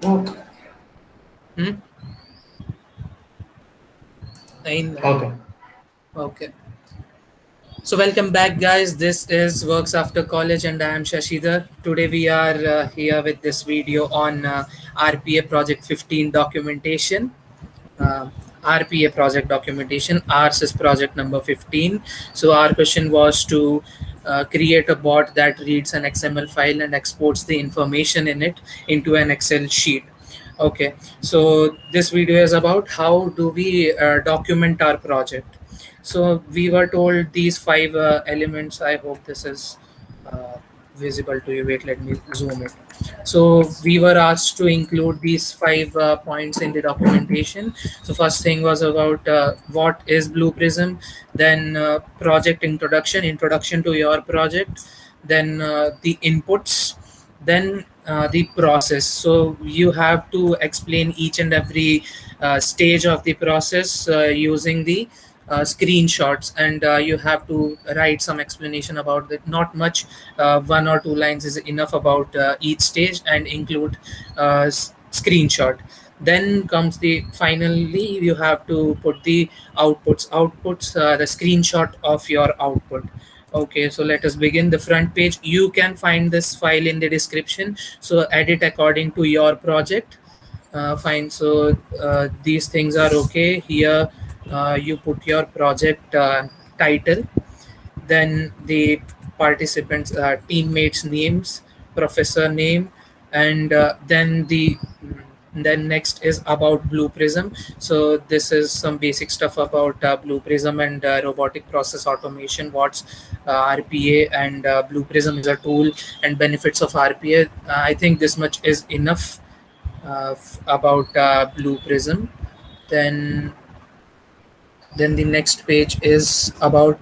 Okay. Hmm? Nine. Okay. Okay. So welcome back, guys. This is Works After College, and I am Shashidhar. Today we are here with this video on RPA Project 15 documentation. Uh, RPA project documentation. Ours is project number 15. So our question was to create a bot that reads an XML file and exports the information in it into an Excel sheet. Okay, so this video is about how do we document our project. So we were told these five elements. I hope this is uh, visible to you. Wait, let me zoom it. So we were asked to include these five points in the documentation. So first thing was about what is Blue Prism, then project introduction, introduction to your project, then the inputs, then the process. So you have to explain each and every stage of the process using the screenshots, and you have to write some explanation about it. Not much, 1 or 2 lines is enough about each stage, and include screenshot. Then comes the finally you have to put the outputs, the screenshot of your output. Okay, so let us begin the front page. You can find this file in the description, so edit according to your project. Fine. So these things are okay here. You put your project title, then the participants teammates names, professor name, and then next is about Blue Prism. So this is some basic stuff about Blue Prism and robotic process automation. What's RPA, and Blue Prism is a tool, and benefits of RPA. I think this much is enough about Blue Prism. Then the next page is about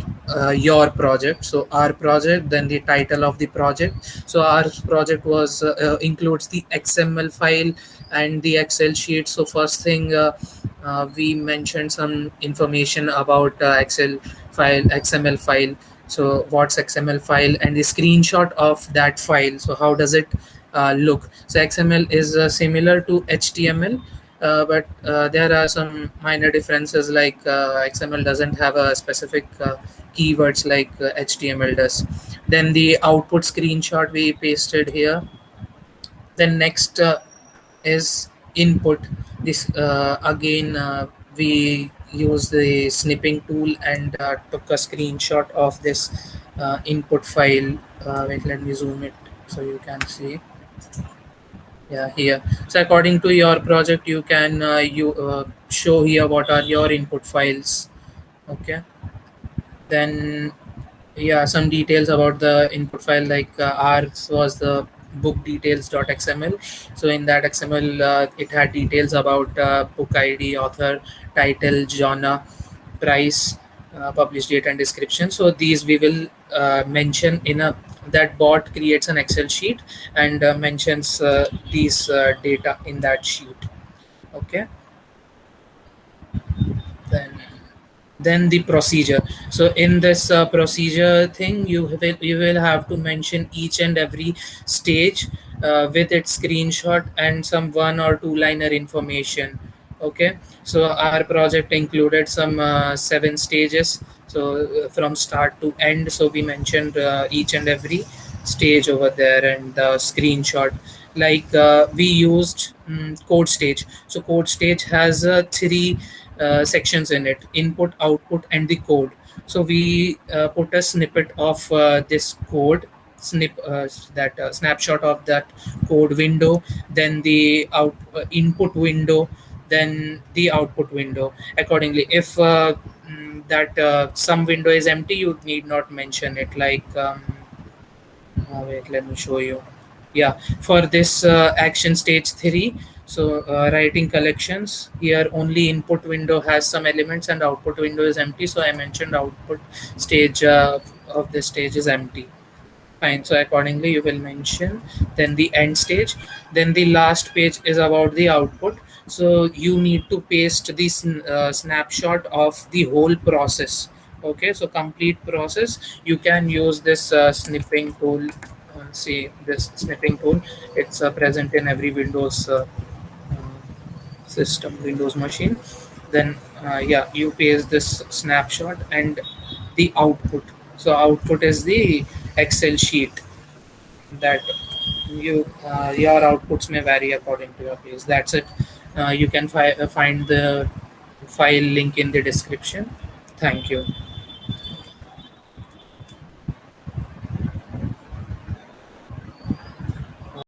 your project. So our project, then the title of the project. So our project was includes the XML file and the Excel sheet. So first thing, we mentioned some information about Excel file, XML file. So what's XML file, and the screenshot of that file. So how does it look? So XML is similar to HTML, but there are some minor differences, like XML doesn't have a specific keywords like HTML does. Then the output screenshot we pasted here. Then next is input. This again, we use the snipping tool and took a screenshot of this input file. Wait, let me zoom it so you can see. Yeah, here. So according to your project, you can you show here what are your input files. Okay. Then yeah, some details about the input file, like ours was the book details.xml. So in that XML, it had details about book ID, author, title, genre, price, published date, and description. So these we will mention in a that bot creates an Excel sheet and mentions these data in that sheet. Okay. Then the procedure. So in this procedure thing, you will have to mention each and every stage with its screenshot and some 1 or 2 liner information. Okay, so our project included some 7 stages, so from start to end. So we mentioned each and every stage over there, and the screenshot, like we used code stage. So code stage has three sections in it: input, output, and the code. So we put a snippet of this code, that snapshot of that code window, then the input window, then the output window. Accordingly, if that some window is empty, you need not mention it. Like wait, let me show you. Yeah, for this action stage 3, so writing collections, here only input window has some elements and output window is empty. So I mentioned output stage of this stage is empty. Fine. So accordingly, you will mention then the end stage. Then the last page is about the output. So you need to paste this snapshot of the whole process. Okay. So complete process. You can use this snipping tool. See this snipping tool. It's present in every Windows. system Windows machine. Then yeah, you paste this snapshot and the output. So output is the Excel sheet that your outputs may vary according to your case. That's it. You can find the file link in the description. Thank you.